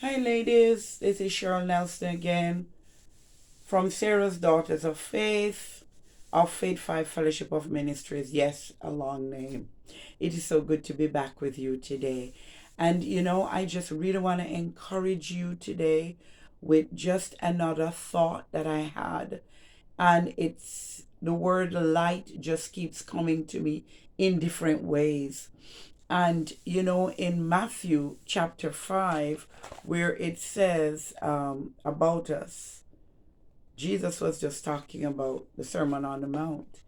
Hi, ladies. This is Cheryl Nelson again from Sarah's Daughters of Faith 5 Fellowship of Ministries. Yes, a long name. It is so good to be back with you today. And I just really want to encourage you today with just another thought that I had. And it's the word light just keeps coming to me in different ways. And in Matthew chapter 5, where it says about us, Jesus was just talking about the Sermon on the Mount.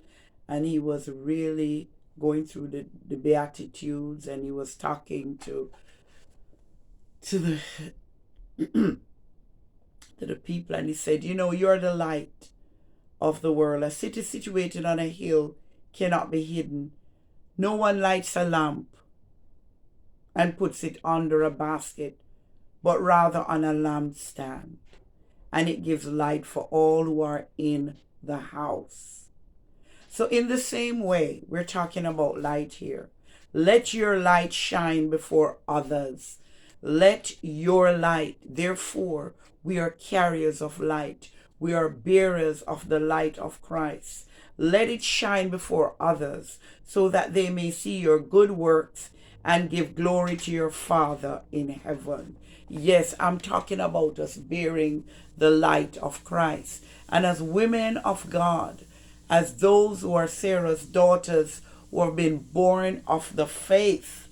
And he was really going through the Beatitudes, and he was talking to the to the people, and he said, you're the light of the world. A city situated on a hill cannot be hidden. No one lights a lamp and puts it under a basket, but rather on a lampstand, and it gives light for all who are in the house. So in the same way, we're talking about light here. Let your light shine before others. Let your light, therefore, we are carriers of light. We are bearers of the light of Christ. Let it shine before others so that they may see your good works and give glory to your Father in heaven. Yes, I'm talking about us bearing the light of Christ. And as women of God, as those who are Sarah's daughters who have been born of the faith,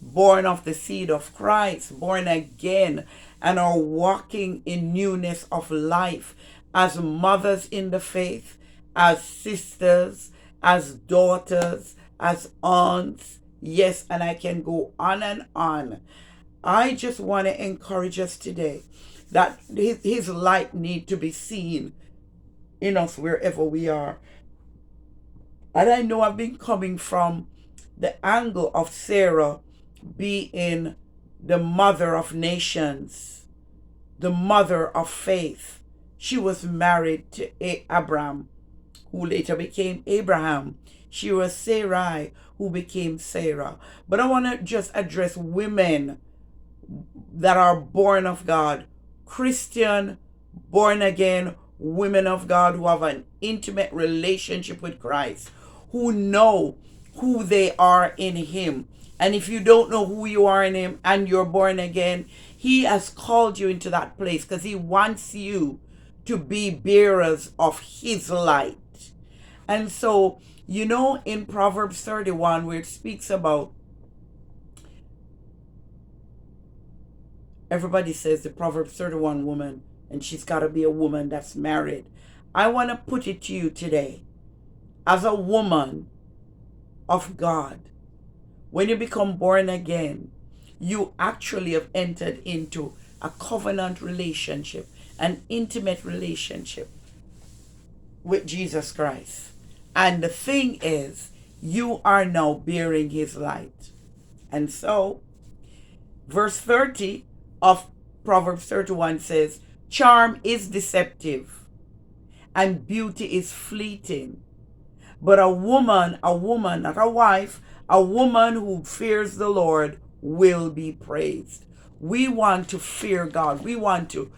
born of the seed of Christ, born again, and are walking in newness of life, as mothers in the faith, as sisters, as daughters, as aunts. Yes, and I can go on and on. I just want to encourage us today that his light need to be seen in us wherever we are. And I know I've been coming from the angle of Sarah being the mother of nations, the mother of faith. She was married to Abraham, who later became Abraham. She was Sarai, who became Sarah. But I want to just address women that are born of God, Christian, born again women of God who have an intimate relationship with Christ, who know who they are in Him. And if you don't know who you are in Him and you're born again, He has called you into that place because He wants you to be bearers of His light. And so, in Proverbs 31, where it speaks about, everybody says the Proverbs 31 woman, and she's got to be a woman that's married. I want to put it to you today, as a woman of God, when you become born again, you actually have entered into a covenant relationship, an intimate relationship with Jesus Christ. And the thing is, you are now bearing His light. And so, verse 30 of Proverbs 31 says, charm is deceptive and beauty is fleeting. But a woman, not a wife, a woman who fears the Lord will be praised. We want to fear God. We want to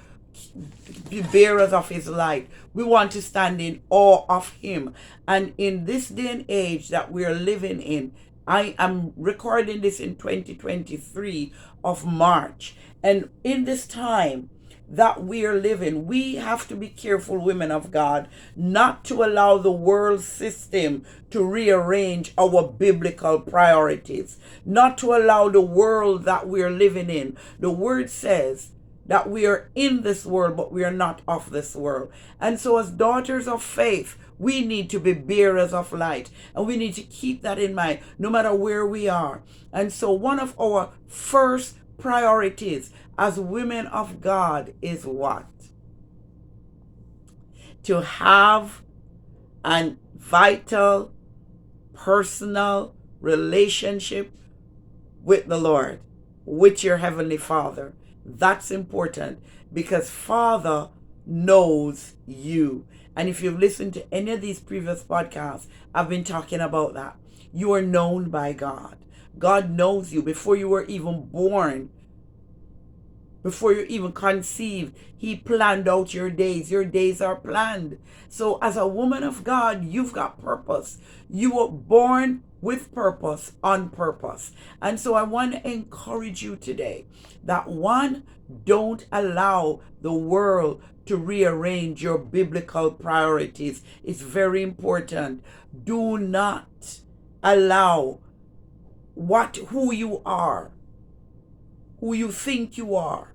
be bearers of His light. We want to stand in awe of Him. And in this day and age that we are living in, I am recording this in 2023 of March. And in this time that we are living, we have to be careful, women of God, not to allow the world system to rearrange our biblical priorities, not to allow the world that we are living in. The word says that we are in this world, but we are not of this world. And so as daughters of faith, we need to be bearers of light, and we need to keep that in mind no matter where we are. And so one of our first priorities as women of God is what? To have a vital, personal relationship with the Lord, with your Heavenly Father. That's important because Father knows you. And if you've listened to any of these previous podcasts, I've been talking about that. You are known by God. God knows you before you were even born. Before you even conceived, he planned out your days. Your days are planned. So as a woman of God, you've got purpose. You were born with purpose, on purpose. And so I want to encourage you today that one, don't allow the world to rearrange your biblical priorities. It's very important. Do not allow who you are, who you think you are.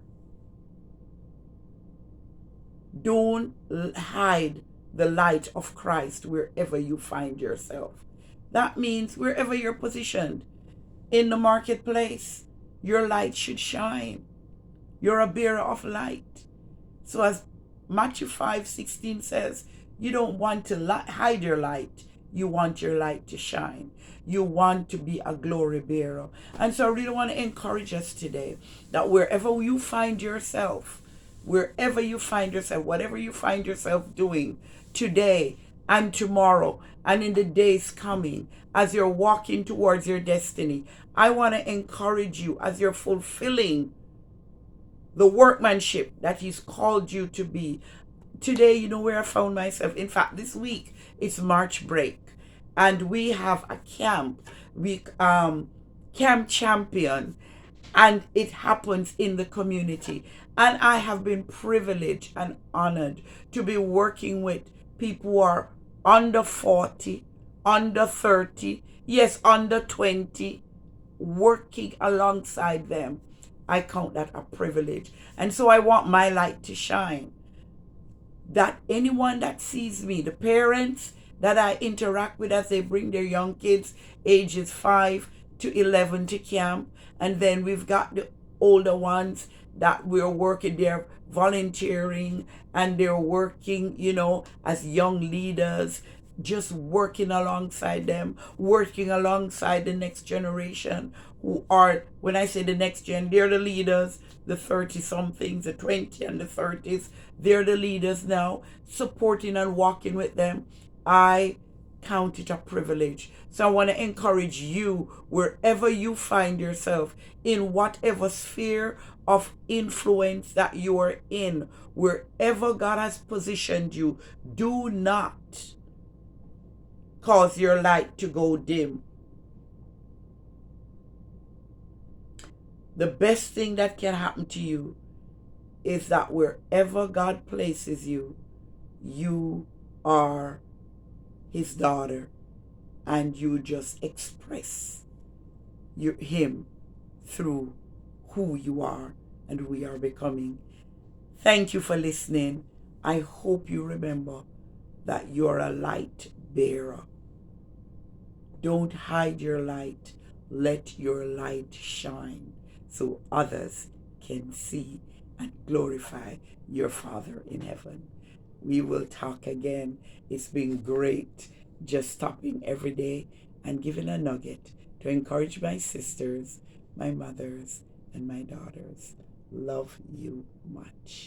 Don't hide the light of Christ wherever you find yourself. That means wherever you're positioned in the marketplace, your light should shine. You're a bearer of light. So as Matthew 5:16 says, you don't want to hide your light. You want your light to shine. You want to be a glory bearer. And so I really want to encourage us today that wherever you find yourself, whatever you find yourself doing today and tomorrow and in the days coming, as you're walking towards your destiny, I want to encourage you as you're fulfilling the workmanship that he's called you to be. Today, you know where I found myself? In fact, this week, it's March break. And we have a camp. Camp Champion. And it happens in the community. And I have been privileged and honored to be working with people who are under 40, under 30, yes, under 20, working alongside them. I count that a privilege. And so I want my light to shine. That anyone that sees me, the parents that I interact with as they bring their young kids ages 5 to 11 to camp, and then we've got the older ones that we're working, they're volunteering and they're working, as young leaders, just working alongside them, working alongside the next generation who are, when I say the next gen, they're the leaders, the 30-somethings, the 20 and the 30s, they're the leaders now, supporting and walking with them. I count it a privilege. So I want to encourage you, wherever you find yourself, in whatever sphere of influence that you are in, wherever God has positioned you, do not cause your light to go dim. The best thing that can happen to you is that wherever God places you, you are his daughter, and you just express him through who you are and who you are becoming. Thank you for listening. I hope you remember that you're a light bearer. Don't hide your light. Let your light shine so others can see and glorify your Father in heaven. We will talk again. It's been great just stopping every day and giving a nugget to encourage my sisters, my mothers, and my daughters. Love you much.